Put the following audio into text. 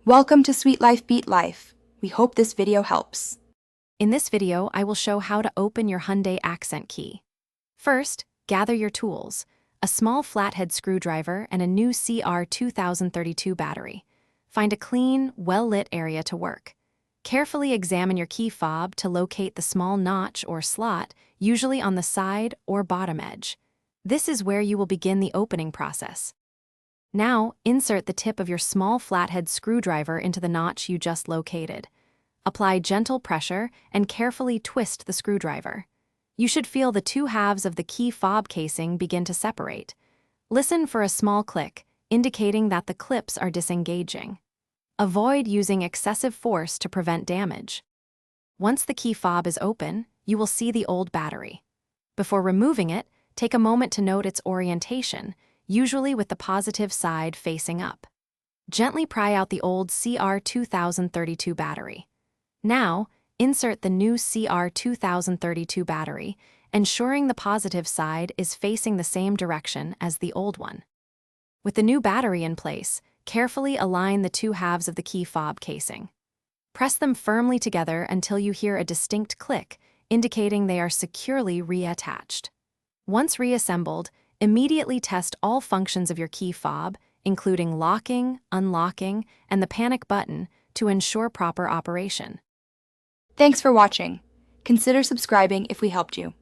Welcome to Sweet Life Beat Life. We hope this video helps. In this video, I will show how to open your Hyundai Accent key. First, gather your tools, a small flathead screwdriver and a new CR2032 battery. Find a clean, well-lit area to work. Carefully examine your key fob to locate the small notch or slot, usually on the side or bottom edge. This is where you will begin the opening process. Now, insert the tip of your small flathead screwdriver into the notch you just located. Apply gentle pressure and carefully twist the screwdriver. You should feel the two halves of the key fob casing begin to separate. Listen for a small click, indicating that the clips are disengaging. Avoid using excessive force to prevent damage. Once the key fob is open, you will see the old battery. Before removing it, take a moment to note its orientation, usually with the positive side facing up. Gently pry out the old CR2032 battery. Now, insert the new CR2032 battery, ensuring the positive side is facing the same direction as the old one. With the new battery in place, carefully align the two halves of the key fob casing. Press them firmly together until you hear a distinct click, indicating they are securely reattached. Once reassembled, immediately test all functions of your key fob, including locking, unlocking, and the panic button to ensure proper operation. Thanks for watching. Consider subscribing if we helped you.